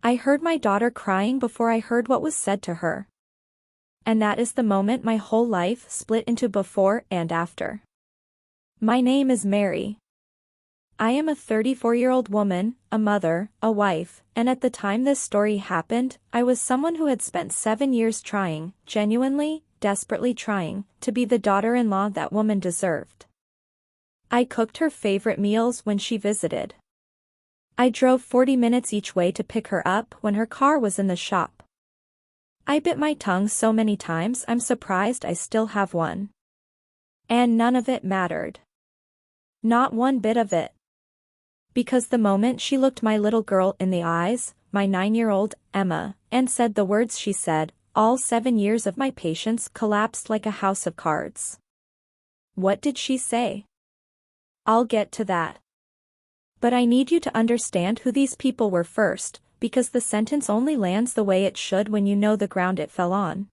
I heard my daughter crying before I heard what was said to her. And that is the moment my whole life split into before and after. My name is Mary. I am a 34-year-old woman, a mother, a wife, and at the time this story happened, I was someone who had spent 7 years trying, genuinely, desperately trying, to be the daughter-in-law that woman deserved. I cooked her favorite meals when she visited. I drove 40 minutes each way to pick her up when her car was in the shop. I bit my tongue so many times I'm surprised I still have one. And none of it mattered. Not one bit of it. Because the moment she looked my little girl in the eyes, my 9-year-old, Emma, and said the words she said, all 7 years of my patience collapsed like a house of cards. What did she say? I'll get to that. But I need you to understand who these people were first, because the sentence only lands the way it should when you know the ground it fell on.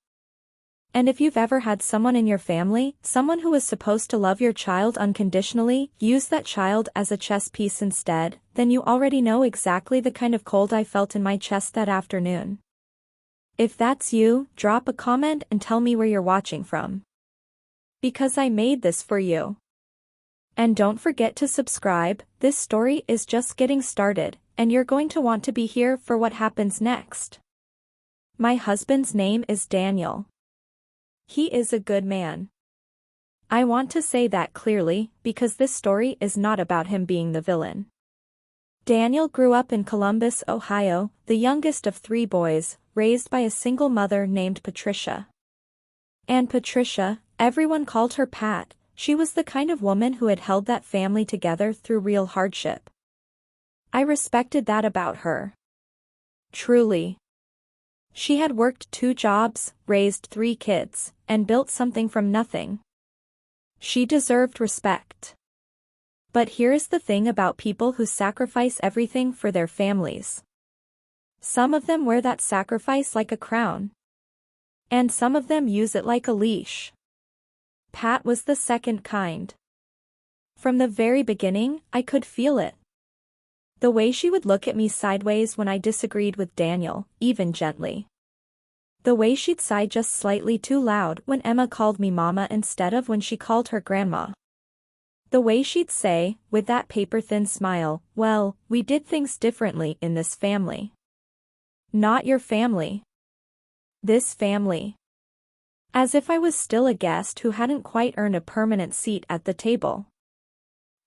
And if you've ever had someone in your family, someone who was supposed to love your child unconditionally, use that child as a chess piece instead, then you already know exactly the kind of cold I felt in my chest that afternoon. If that's you, drop a comment and tell me where you're watching from. Because I made this for you. And don't forget to subscribe, this story is just getting started, and you're going to want to be here for what happens next. My husband's name is Daniel. He is a good man. I want to say that clearly, because this story is not about him being the villain. Daniel grew up in Columbus, Ohio, the youngest of 3 boys, raised by a single mother named Patricia. And Patricia, everyone called her Pat, she was the kind of woman who had held that family together through real hardship. I respected that about her. Truly. She had worked 2 jobs, raised 3 kids, and built something from nothing. She deserved respect. But here is the thing about people who sacrifice everything for their families. Some of them wear that sacrifice like a crown. And some of them use it like a leash. Pat was the second kind. From the very beginning, I could feel it. The way she would look at me sideways when I disagreed with Daniel, even gently. The way she'd sigh just slightly too loud when Emma called me mama instead of when she called her grandma. The way she'd say, with that paper-thin smile, well, we did things differently in this family. Not your family. This family. As if I was still a guest who hadn't quite earned a permanent seat at the table.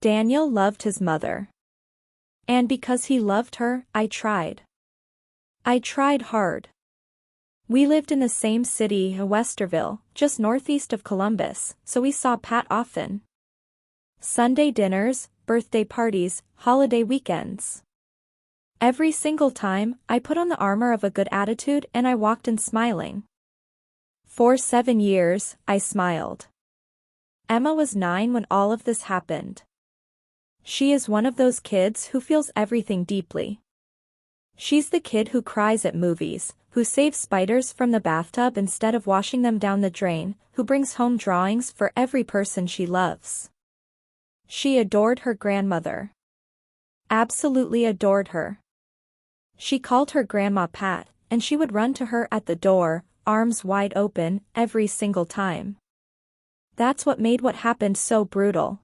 Daniel loved his mother. And because he loved her, I tried. I tried hard. We lived in the same city, Westerville, just northeast of Columbus, so we saw Pat often. Sunday dinners, birthday parties, holiday weekends. Every single time, I put on the armor of a good attitude and I walked in smiling. For 7 years, I smiled. Emma was 9 when all of this happened. She is one of those kids who feels everything deeply. She's the kid who cries at movies, who saves spiders from the bathtub instead of washing them down the drain, who brings home drawings for every person she loves. She adored her grandmother. Absolutely adored her. She called her Grandma Pat, and she would run to her at the door, arms wide open, every single time. That's what made what happened so brutal.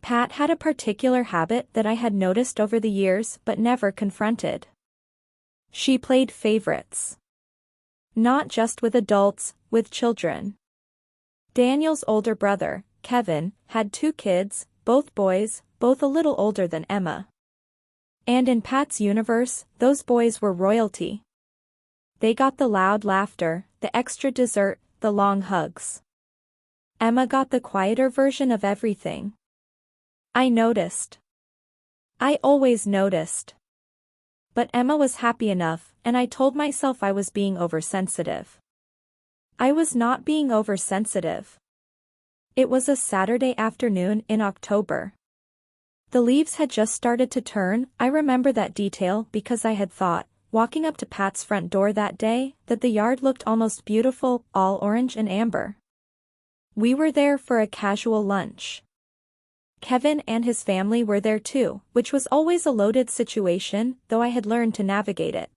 Pat had a particular habit that I had noticed over the years but never confronted. She played favorites. Not just with adults, with children. Daniel's older brother, Kevin, had 2 kids, both boys, both a little older than Emma. And in Pat's universe, those boys were royalty. They got the loud laughter, the extra dessert, the long hugs. Emma got the quieter version of everything. I noticed. I always noticed. But Emma was happy enough, and I told myself I was being oversensitive. I was not being oversensitive. It was a Saturday afternoon in October. The leaves had just started to turn. I remember that detail because I had thought, walking up to Pat's front door that day, that the yard looked almost beautiful, all orange and amber. We were there for a casual lunch. Kevin and his family were there too, which was always a loaded situation, though I had learned to navigate it.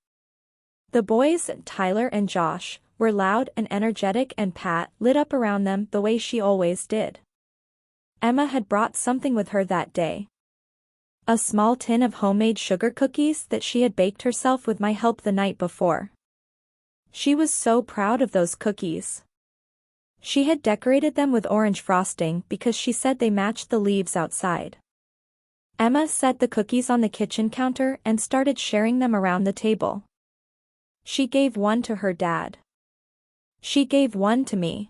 The boys, Tyler and Josh, were loud and energetic, and Pat lit up around them the way she always did. Emma had brought something with her that day. A small tin of homemade sugar cookies that she had baked herself with my help the night before. She was so proud of those cookies. She had decorated them with orange frosting because she said they matched the leaves outside. Emma set the cookies on the kitchen counter and started sharing them around the table. She gave one to her dad. She gave one to me.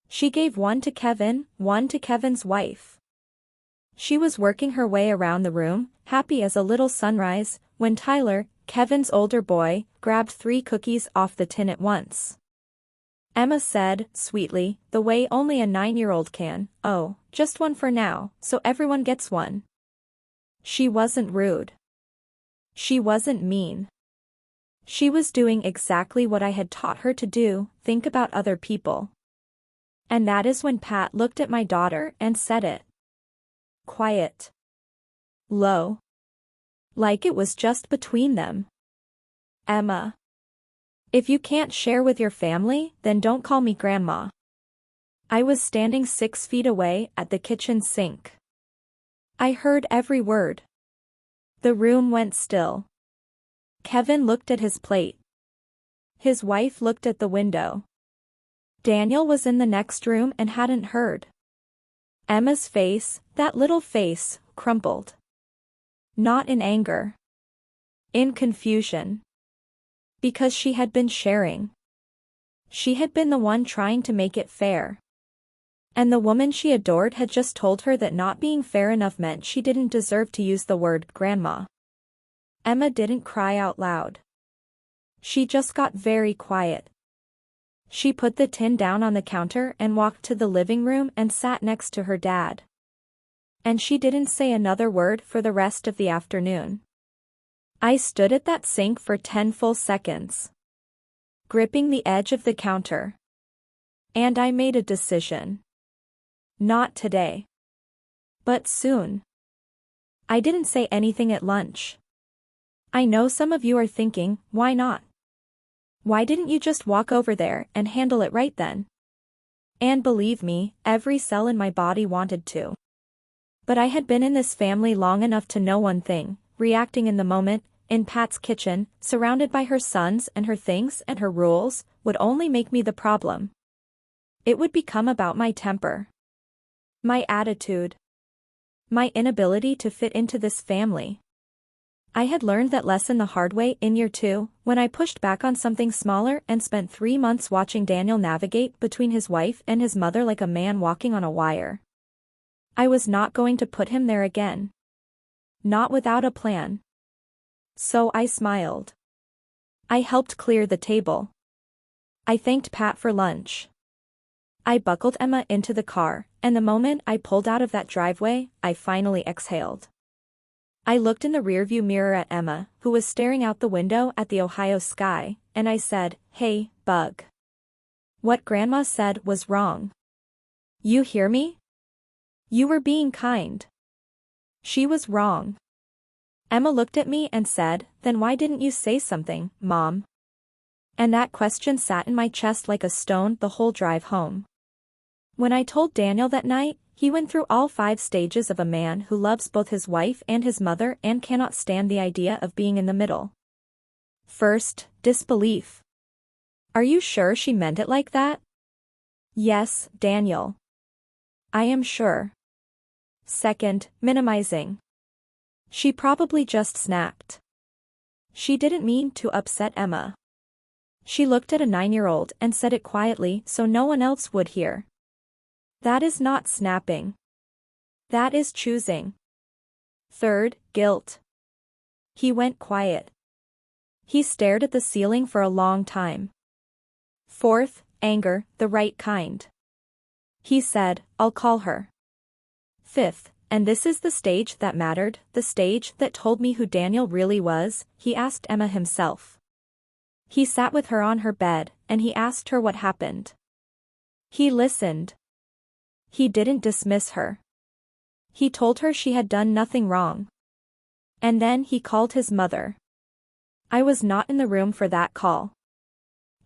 She gave one to Kevin, one to Kevin's wife. She was working her way around the room, happy as a little sunrise, when Tyler, Kevin's older boy, grabbed 3 cookies off the tin at once. Emma said, sweetly, the way only a 9-year-old can, "Oh, just one for now, so everyone gets one." She wasn't rude. She wasn't mean. She was doing exactly what I had taught her to do, think about other people. And that is when Pat looked at my daughter and said it. Quiet. Low. Like it was just between them. "Emma. If you can't share with your family, then don't call me Grandma." I was standing 6 feet away at the kitchen sink. I heard every word. The room went still. Kevin looked at his plate. His wife looked at the window. Daniel was in the next room and hadn't heard. Emma's face, that little face, crumpled. Not in anger. In confusion. Because she had been sharing. She had been the one trying to make it fair. And the woman she adored had just told her that not being fair enough meant she didn't deserve to use the word grandma. Emma didn't cry out loud. She just got very quiet. She put the tin down on the counter and walked to the living room and sat next to her dad. And she didn't say another word for the rest of the afternoon. I stood at that sink for 10 full seconds, gripping the edge of the counter. And I made a decision. Not today. But soon. I didn't say anything at lunch. I know some of you are thinking, why not? Why didn't you just walk over there and handle it right then? And believe me, every cell in my body wanted to. But I had been in this family long enough to know one thing: reacting in the moment, in Pat's kitchen, surrounded by her sons and her things and her rules, would only make me the problem. It would become about my temper. My attitude. My inability to fit into this family. I had learned that lesson the hard way in year 2, when I pushed back on something smaller and spent 3 months watching Daniel navigate between his wife and his mother like a man walking on a wire. I was not going to put him there again. Not without a plan. So I smiled. I helped clear the table. I thanked Pat for lunch. I buckled Emma into the car, and the moment I pulled out of that driveway, I finally exhaled. I looked in the rearview mirror at Emma, who was staring out the window at the Ohio sky, and I said, "Hey, Bug. What Grandma said was wrong. You hear me? You were being kind. She was wrong." Emma looked at me and said, "Then why didn't you say something, Mom?" And that question sat in my chest like a stone the whole drive home. When I told Daniel that night, he went through all 5 stages of a man who loves both his wife and his mother and cannot stand the idea of being in the middle. First, disbelief. "Are you sure she meant it like that?" "Yes, Daniel. I am sure." Second, minimizing. "She probably just snapped. She didn't mean to upset Emma. She looked at a 9-year-old and said it quietly so no one else would hear." That is not snapping. That is choosing. Third, guilt. He went quiet. He stared at the ceiling for a long time. Fourth, anger, the right kind. He said, "I'll call her." Fifth, and this is the stage that mattered, the stage that told me who Daniel really was, he asked Emma himself. He sat with her on her bed, and he asked her what happened. He listened. He didn't dismiss her. He told her she had done nothing wrong. And then he called his mother. I was not in the room for that call.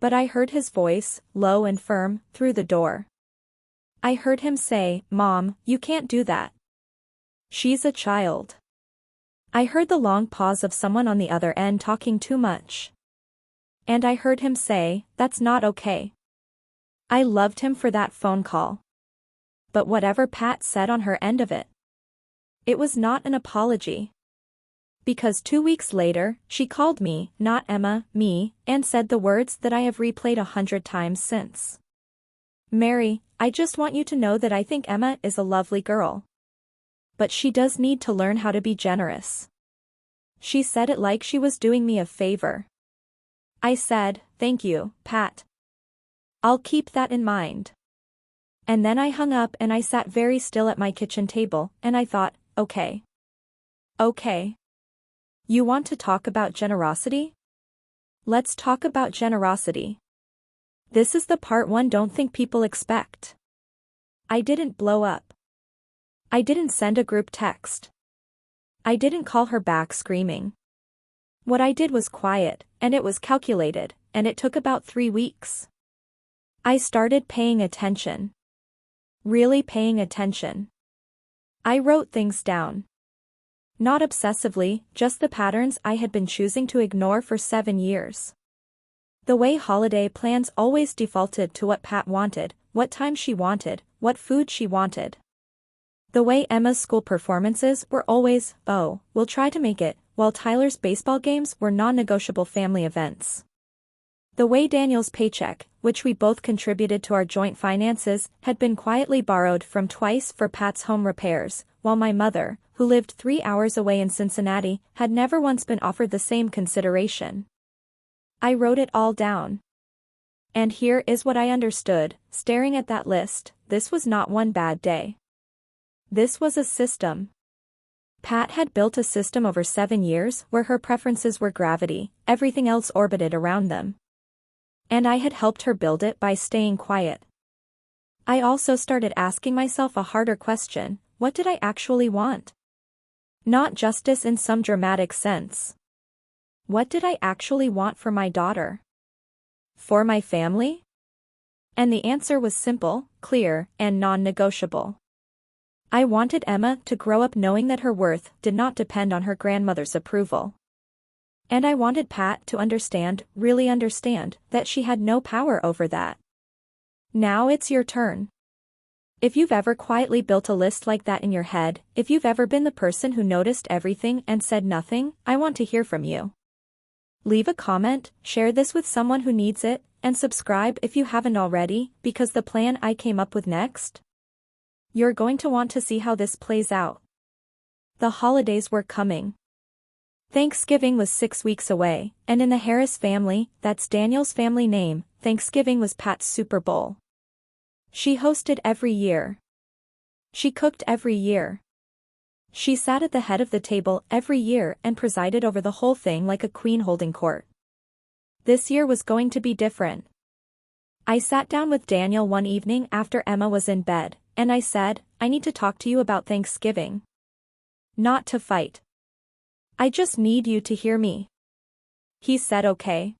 But I heard his voice, low and firm, through the door. I heard him say, "Mom, you can't do that. She's a child." I heard the long pause of someone on the other end talking too much. And I heard him say, "That's not okay." I loved him for that phone call. But whatever Pat said on her end of it, it was not an apology. Because 2 weeks later, she called me, not Emma, me, and said the words that I have replayed 100 times since. "Mary, I just want you to know that I think Emma is a lovely girl. But she does need to learn how to be generous." She said it like she was doing me a favor. I said, "Thank you, Pat. I'll keep that in mind." And then I hung up and I sat very still at my kitchen table, and I thought, okay. Okay. You want to talk about generosity? Let's talk about generosity. This is the part one don't think people expect. I didn't blow up. I didn't send a group text. I didn't call her back screaming. What I did was quiet, and it was calculated, and it took about 3 weeks. I started paying attention. Really paying attention. I wrote things down. Not obsessively, just the patterns I had been choosing to ignore for 7 years. The way holiday plans always defaulted to what Pat wanted, what time she wanted, what food she wanted. The way Emma's school performances were always, "Oh, we'll try to make it," while Tyler's baseball games were non-negotiable family events. The way Daniel's paycheck, which we both contributed to our joint finances, had been quietly borrowed from twice for Pat's home repairs, while my mother, who lived 3 hours away in Cincinnati, had never once been offered the same consideration. I wrote it all down. And here is what I understood, staring at that list: this was not one bad day. This was a system. Pat had built a system over 7 years where her preferences were gravity, everything else orbited around them. And I had helped her build it by staying quiet. I also started asking myself a harder question: what did I actually want? Not justice in some dramatic sense. What did I actually want for my daughter? For my family? And the answer was simple, clear, and non-negotiable. I wanted Emma to grow up knowing that her worth did not depend on her grandmother's approval. And I wanted Pat to understand, really understand, that she had no power over that. Now it's your turn. If you've ever quietly built a list like that in your head, if you've ever been the person who noticed everything and said nothing, I want to hear from you. Leave a comment, share this with someone who needs it, and subscribe if you haven't already, because the plan I came up with next, you're going to want to see how this plays out. The holidays were coming. Thanksgiving was 6 weeks away, and in the Harris family, that's Daniel's family name, Thanksgiving was Pat's Super Bowl. She hosted every year. She cooked every year. She sat at the head of the table every year and presided over the whole thing like a queen holding court. This year was going to be different. I sat down with Daniel one evening after Emma was in bed, and I said, "I need to talk to you about Thanksgiving. Not to fight. I just need you to hear me." He said okay.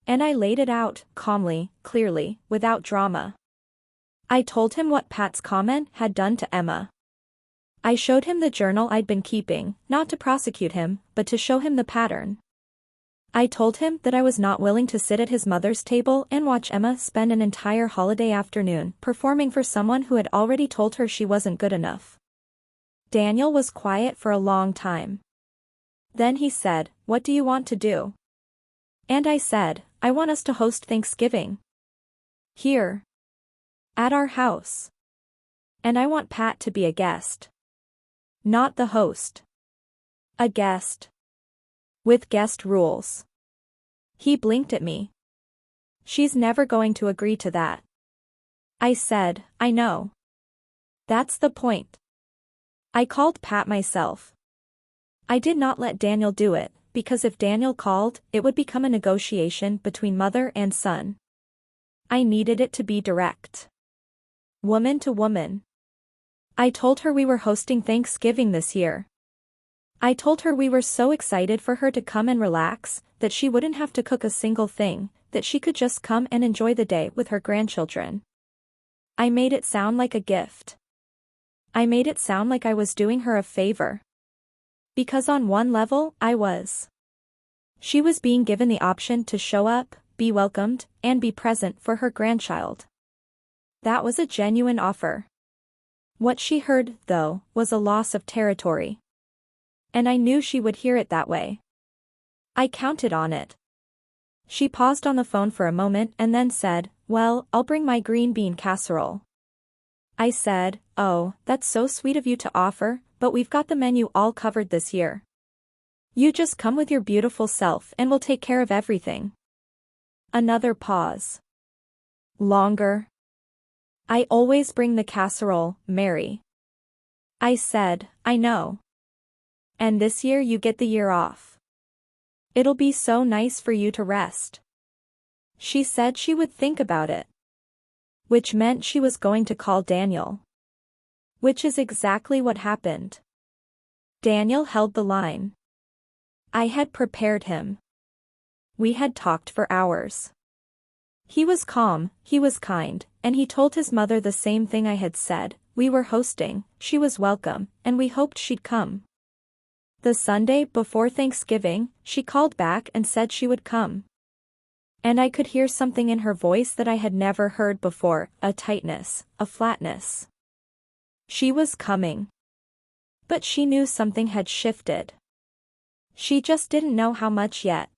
And I laid it out, calmly, clearly, without drama. I told him what Pat's comment had done to Emma. I showed him the journal I'd been keeping, not to prosecute him, but to show him the pattern. I told him that I was not willing to sit at his mother's table and watch Emma spend an entire holiday afternoon performing for someone who had already told her she wasn't good enough. Daniel was quiet for a long time. Then he said, "What do you want to do?" And I said, "I want us to host Thanksgiving. Here. At our house. And I want Pat to be a guest. Not the host. A guest. With guest rules." He blinked at me. "She's never going to agree to that." I said, "I know. That's the point." I called Pat myself. I did not let Daniel do it, because if Daniel called, it would become a negotiation between mother and son. I needed it to be direct. Woman to woman. I told her we were hosting Thanksgiving this year. I told her we were so excited for her to come and relax, that she wouldn't have to cook a single thing, that she could just come and enjoy the day with her grandchildren. I made it sound like a gift. I made it sound like I was doing her a favor. Because on one level, I was. She was being given the option to show up, be welcomed, and be present for her grandchild. That was a genuine offer. What she heard, though, was a loss of territory. And I knew she would hear it that way. I counted on it. She paused on the phone for a moment and then said, "Well, I'll bring my green bean casserole." I said, "Oh, that's so sweet of you to offer, but we've got the menu all covered this year. You just come with your beautiful self and we'll take care of everything." Another pause. Longer. "I always bring the casserole, Mary." I said, "I know. And this year you get the year off. It'll be so nice for you to rest." She said she would think about it. Which meant she was going to call Daniel. Which is exactly what happened. Daniel held the line. I had prepared him. We had talked for hours. He was calm, he was kind, and he told his mother the same thing I had said. We were hosting, she was welcome, and we hoped she'd come. The Sunday before Thanksgiving, she called back and said she would come. And I could hear something in her voice that I had never heard before, a tightness, a flatness. She was coming. But she knew something had shifted. She just didn't know how much yet.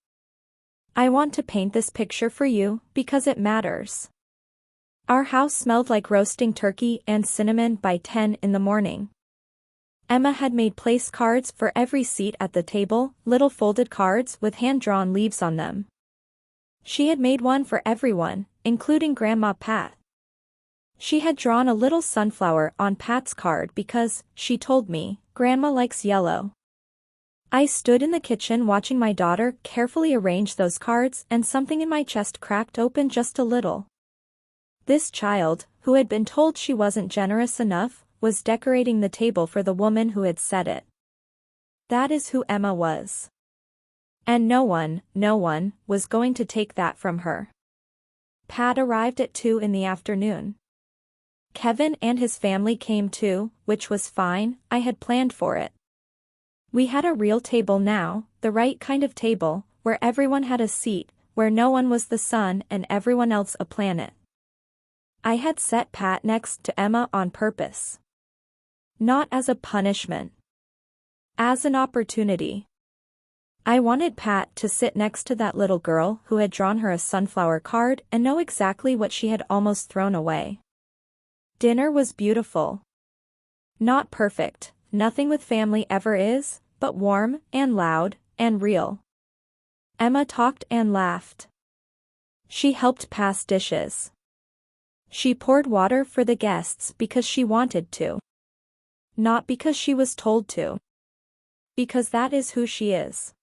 I want to paint this picture for you, because it matters. Our house smelled like roasting turkey and cinnamon by 10 in the morning. Emma had made place cards for every seat at the table, little folded cards with hand-drawn leaves on them. She had made one for everyone, including Grandma Pat. She had drawn a little sunflower on Pat's card because, she told me, Grandma likes yellow. I stood in the kitchen watching my daughter carefully arrange those cards and something in my chest cracked open just a little. This child, who had been told she wasn't generous enough, was decorating the table for the woman who had said it. That is who Emma was. And no one, was going to take that from her. Pat arrived at 2 in the afternoon. Kevin and his family came too, which was fine, I had planned for it. We had a real table now, the right kind of table, where everyone had a seat, where no one was the sun and everyone else a planet. I had set Pat next to Emma on purpose. Not as a punishment. As an opportunity. I wanted Pat to sit next to that little girl who had drawn her a sunflower card and know exactly what she had almost thrown away. Dinner was beautiful. Not perfect, nothing with family ever is, but warm, and loud, and real. Emma talked and laughed. She helped pass dishes. She poured water for the guests because she wanted to. Not because she was told to. Because that is who she is.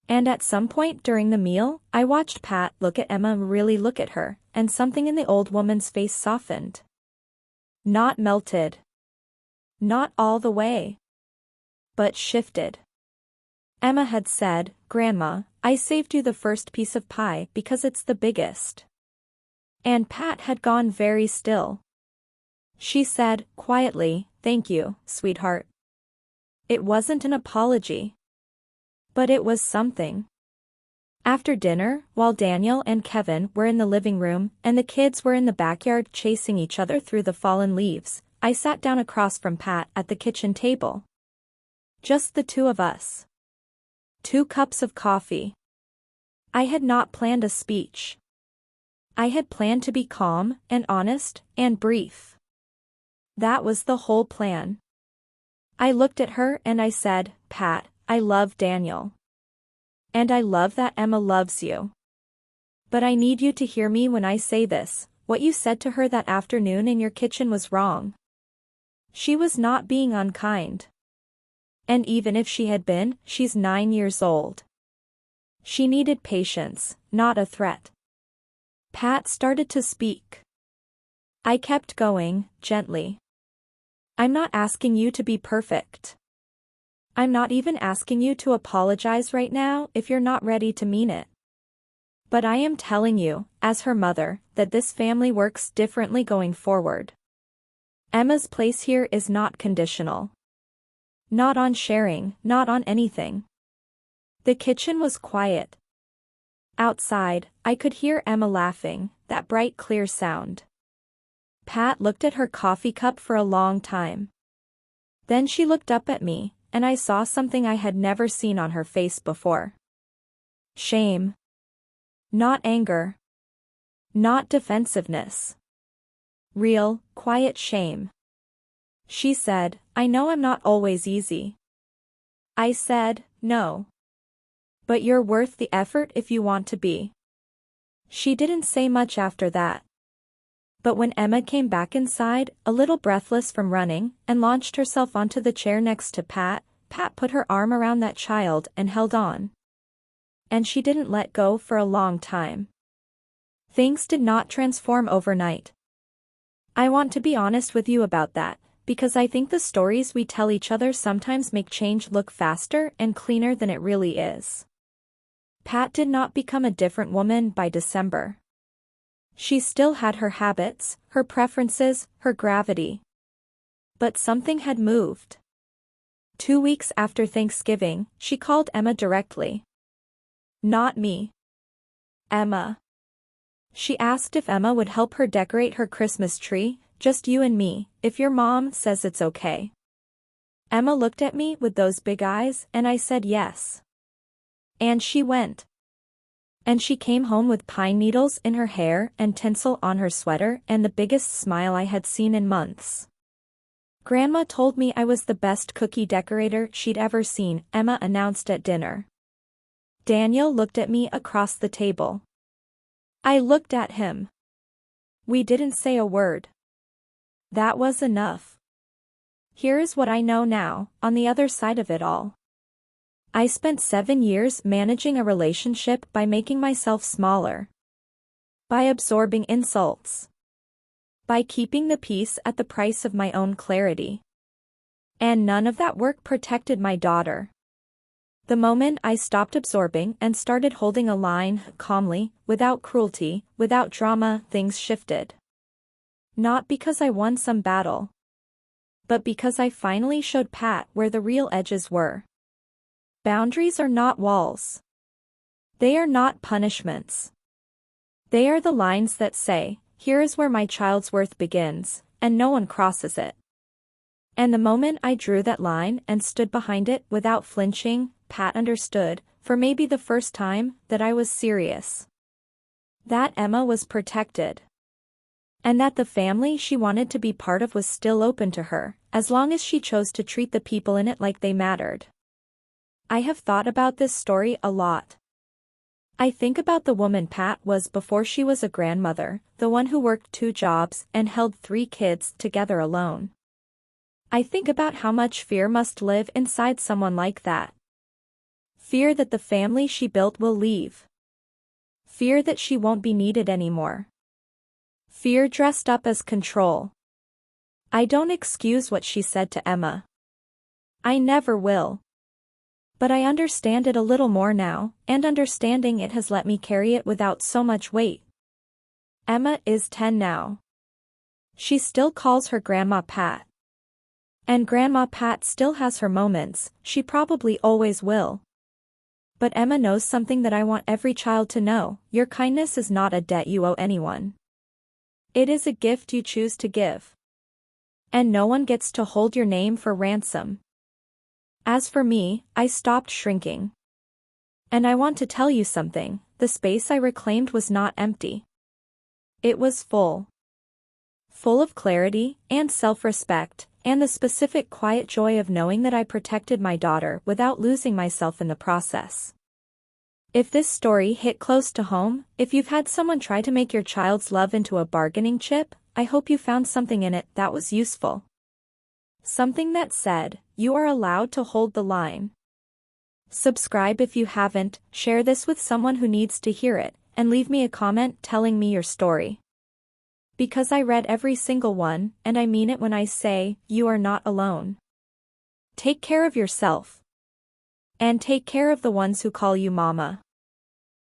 And at some point during the meal, I watched Pat look at Emma really look at her, and something in the old woman's face softened. Not melted. Not all the way. But shifted. Emma had said, "Grandma, I saved you the first piece of pie because it's the biggest." And Pat had gone very still. She said, quietly, "Thank you, sweetheart." It wasn't an apology. But it was something. After dinner, while Daniel and Kevin were in the living room and the kids were in the backyard chasing each other through the fallen leaves, I sat down across from Pat at the kitchen table. Just the two of us. 2 cups of coffee. I had not planned a speech. I had planned to be calm and honest and brief. That was the whole plan. I looked at her and I said, "Pat, I love Daniel. And I love that Emma loves you. But I need you to hear me when I say this, what you said to her that afternoon in your kitchen was wrong. She was not being unkind. And even if she had been, she's 9 years old. She needed patience, not a threat." Pat started to speak. I kept going, gently. "I'm not asking you to be perfect. I'm not even asking you to apologize right now if you're not ready to mean it. But I am telling you, as her mother, that this family works differently going forward. Emma's place here is not conditional. Not on sharing, not on anything. The kitchen was quiet. Outside, I could hear Emma laughing, that bright clear sound. Pat looked at her coffee cup for a long time. Then she looked up at me, and I saw something I had never seen on her face before. Shame. Not anger. Not defensiveness. Real, quiet shame. She said, I know I'm not always easy. I said, no. But you're worth the effort if you want to be. She didn't say much after that. But when Emma came back inside, a little breathless from running, and launched herself onto the chair next to Pat, Pat put her arm around that child and held on. And she didn't let go for a long time. Things did not transform overnight. I want to be honest with you about that, because I think the stories we tell each other sometimes make change look faster and cleaner than it really is. Pat did not become a different woman by December. She still had her habits, her preferences, her gravity. But something had moved. 2 weeks after Thanksgiving, she called Emma directly. Not me. Emma. She asked if Emma would help her decorate her Christmas tree, just you and me, if your mom says it's okay. Emma looked at me with those big eyes and I said yes. And she went. And she came home with pine needles in her hair and tinsel on her sweater and the biggest smile I had seen in months. Grandma told me I was the best cookie decorator she'd ever seen, Emma announced at dinner. Daniel looked at me across the table. I looked at him. We didn't say a word. That was enough. Here is what I know now, on the other side of it all. I spent 7 years managing a relationship by making myself smaller. By absorbing insults. By keeping the peace at the price of my own clarity. And none of that work protected my daughter. The moment I stopped absorbing and started holding a line, calmly, without cruelty, without drama, things shifted. Not because I won some battle. But because I finally showed Pat where the real edges were. Boundaries are not walls. They are not punishments. They are the lines that say, here is where my child's worth begins, and no one crosses it. And the moment I drew that line and stood behind it without flinching, Pat understood, for maybe the first time, that I was serious. That Emma was protected. And that the family she wanted to be part of was still open to her, as long as she chose to treat the people in it like they mattered. I have thought about this story a lot. I think about the woman Pat was before she was a grandmother, the one who worked 2 jobs and held 3 kids together alone. I think about how much fear must live inside someone like that. Fear that the family she built will leave. Fear that she won't be needed anymore. Fear dressed up as control. I don't excuse what she said to Emma. I never will. But I understand it a little more now, and understanding it has let me carry it without so much weight. Emma is 10 now. She still calls her Grandma Pat. And Grandma Pat still has her moments, she probably always will. But Emma knows something that I want every child to know, your kindness is not a debt you owe anyone. It is a gift you choose to give. And no one gets to hold your name for ransom. As for me, I stopped shrinking. And I want to tell you something, the space I reclaimed was not empty. It was full. Full of clarity, and self-respect, and the specific quiet joy of knowing that I protected my daughter without losing myself in the process. If this story hit close to home, if you've had someone try to make your child's love into a bargaining chip, I hope you found something in it that was useful. Something that said, you are allowed to hold the line. Subscribe if you haven't, share this with someone who needs to hear it, and leave me a comment telling me your story. Because I read every single one, and I mean it when I say, you are not alone. Take care of yourself. And take care of the ones who call you mama.